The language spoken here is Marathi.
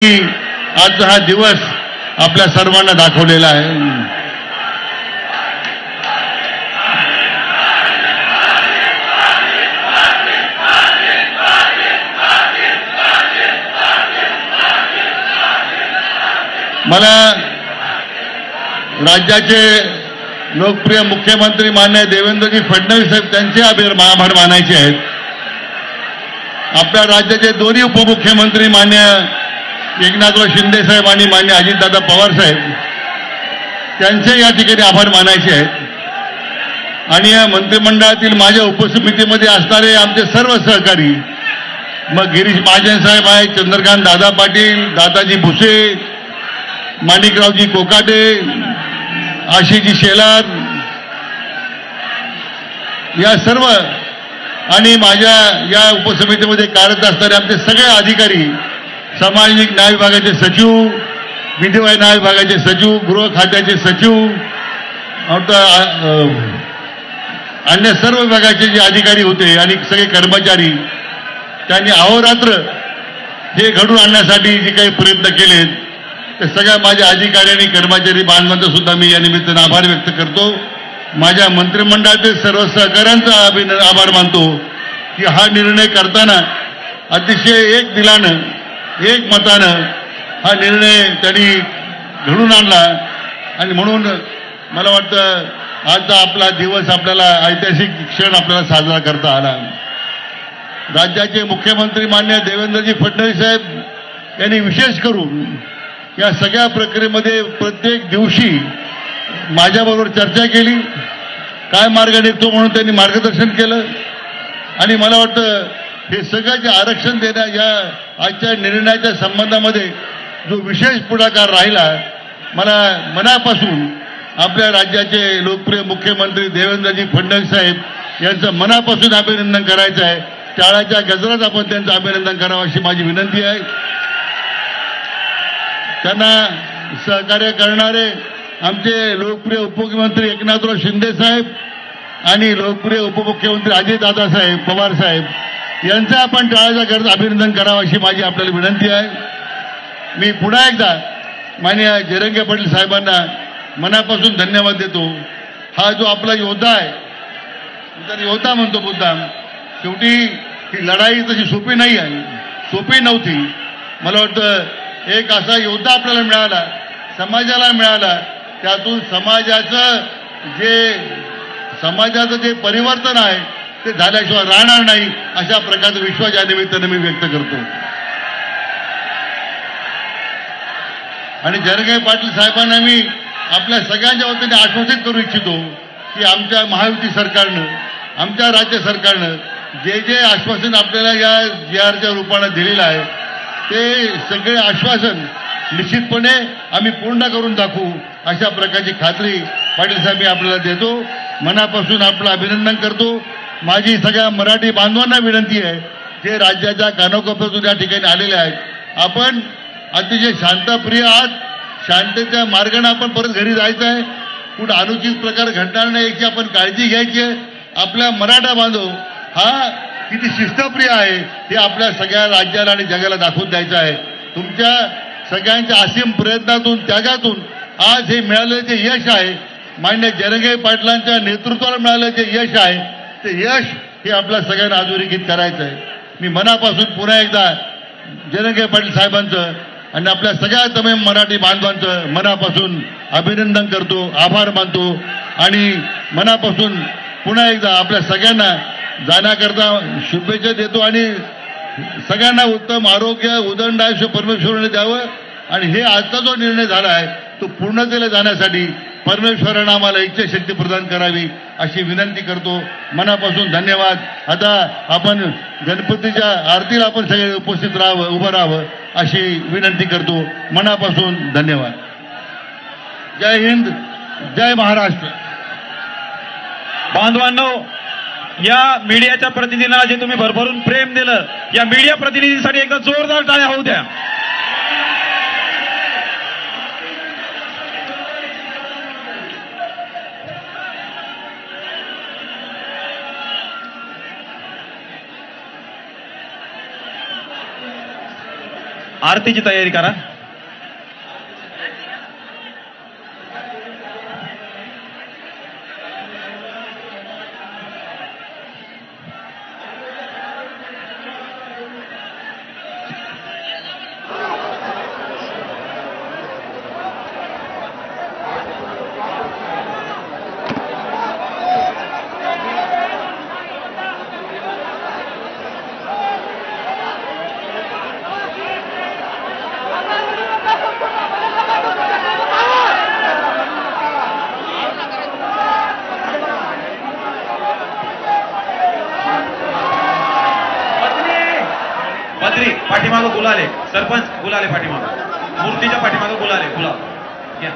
आज हा दिवस आपल्या सर्वांना दाखवलेला आहे. मला राज्याचे लोकप्रिय मुख्यमंत्री माननीय देवेंद्रजी फडणवीस साहेब त्यांचे आभार मानायचे आहेत. आपल्या राज्याचे दोन्ही उपमुख्यमंत्री माननीय एकनाथराव शिंदे साहेब आणि माननीय अजितदादा पवार साहेब त्यांचे या ठिकाणी आभार मानायचे आहेत. आणि या मंत्रिमंडळातील माझ्या उपसमितीमध्ये असणारे आमचे सर्व सहकारी, मग गिरीश महाजन साहेब आहेत, चंद्रकांत दादा पाटील, दादाजी भुसे, माणिकरावजी कोकाटे, आशिषजी शेलार, या सर्व आणि माझ्या या उपसमितीमध्ये कार्यरत असणारे आमचे सगळे अधिकारी, सामाजिक न्याय विभागाचे सचिव, विधिवाय न्याय विभागाचे सचिव, गृह खात्याचे सचिव, अन्य सर्व विभागाचे जे अधिकारी होते आणि सगळे कर्मचारी, त्यांनी अहोरात्र हे घडून आणण्यासाठी जे काही प्रयत्न केलेत ते सगळ्या माझ्या अधिकारी आणि कर्मचारी बांधवांचा सुद्धा मी या निमित्तानं आभार व्यक्त करतो. माझ्या मंत्रिमंडळातील सर्व सहकाऱ्यांचा आभार मानतो की हा निर्णय करताना अतिशय एक दिलानं, एक मतानं हा निर्णय त्यांनी घडून आणला. आणि म्हणून मला वाटतं आजचा आपला दिवस आपल्याला ऐतिहासिक क्षण आपल्याला साजरा करता आला. राज्याचे मुख्यमंत्री माननीय देवेंद्रजी फडणवीस साहेब यांनी विशेष करून या सगळ्या प्रक्रियेमध्ये प्रत्येक दिवशी माझ्याबरोबर चर्चा केली, काय मार्ग निघतो म्हणून त्यांनी मार्गदर्शन केलं. आणि मला वाटतं हे सगळं जे आरक्षण देण्या या आजच्या निर्णयाच्या संबंधामध्ये जो विशेष पुढाकार राहिला, मला मनापासून आपल्या राज्याचे लोकप्रिय मुख्यमंत्री देवेंद्रजी फडणवीस साहेब यांचं मनापासून अभिनंदन करायचं आहे. टाळ्याच्या गजरात आपण त्यांचं अभिनंदन करावं अशी माझी विनंती आहे. त्यांना सहकार्य करणारे आमचे लोकप्रिय उपमुख्यमंत्री एकनाथराव शिंदे साहेब आणि लोकप्रिय उपमुख्यमंत्री अजितदादा साहेब पवार साहेब यांचं आपण टाळ्याच्या गजरात अभिनंदन करावं अशी माझी आपल्याला विनंती आहे. मी पुन्हा एकदा माननीय जरंगे पाटील साहेबांना मनापासून धन्यवाद देतो. हा जो आपला योद्धा आहे, तर योद्धा म्हणतो मुद्दाम, शेवटी ही लढाई तशी सोपी नाही आहे, सोपी नव्हती. मला वाटतं एक असा योद्धा आपल्याला मिळाला, समाजाला मिळाला, त्यातून समाजाचं जे परिवर्तन आहे ते झाल्याशिवाय राहणार नाही अशा प्रकारचा विश्वास या निमित्तानं मी व्यक्त करतो. आणि जरंगे पाटील साहेबांना मी आपल्या सगळ्यांच्या वतीने आश्वासित करू इच्छितो की आमच्या महायुती सरकारनं, आमच्या राज्य सरकारनं जे जे आश्वासन आपल्याला या GRच्या रूपानं दिलेलं आहे ते सगळे आश्वासन निश्चितपणे आम्ही पूर्ण करून दाखवू अशा प्रकारची खात्री पाटील साहेब मी आपल्याला देतो. मनापासून आपलं अभिनंदन करतो. माझी सगळ्या मराठी बांधवांना विनंती आहे जे राज्याच्या कानाकोपऱ्यातून या ठिकाणी आलेले आहेत, आपण अतिशय शांतप्रिय आहात, शांततेच्या मार्गाने आपण परत घरी जायचं आहे. कुठं अनुचित प्रकार घडणार नाही याची आपण काळजी घ्यायची आहे. आपला मराठा बांधव हा किती शिस्तप्रिय आहे हे आपल्या सगळ्या राज्याला आणि जगाला दाखवून द्यायचं आहे. तुमच्या सगळ्यांच्या असीम प्रयत्नातून, त्यागातून आज हे मिळालेलं जे यश आहे, माननीय जरंगे पाटलांच्या नेतृत्वाला मिळालेलं जे यश आहे, ते यश हे आपल्या सगळ्यांना अधोरेखित करायचं आहे. मी मनापासून पुन्हा एकदा जरंगे पाटील साहेबांचं आणि आपल्या सगळ्या तमाम मराठी बांधवांचं मनापासून अभिनंदन करतो, आभार मानतो आणि मनापासून पुन्हा एकदा आपल्या सगळ्यांना जाण्याकरता शुभेच्छा देतो. आणि सगळ्यांना उत्तम आरोग्य, उदंड आयुष्य परमेश्वराने द्यावं. आणि हे आजचा जो निर्णय झाला आहे तो पूर्णतेला जाण्यासाठी परमेश्वरानं आम्हाला इच्छाशक्ती प्रदान करावी अशी विनंती करतो. मनापासून धन्यवाद. आता आपण गणपतीच्या आरतीला आपण सगळे उपस्थित राहावं, उभं राहावं अशी विनंती करतो. मनापासून धन्यवाद. जय हिंद, जय महाराष्ट्र. बांधवांनो, या मीडियाच्या प्रतिनिधींना जे तुम्ही भरभरून प्रेम दिलं, या मीडिया प्रतिनिधींसाठी एकदा जोरदार टाळ्या होऊ द्या. आरतीची तयारी करा. मंत्री पाठीमागं बोलाले, सरपंच बोलाले, पाठीमागं मूर्तीच्या पाठीमागं बोलाले, बोला घ्या.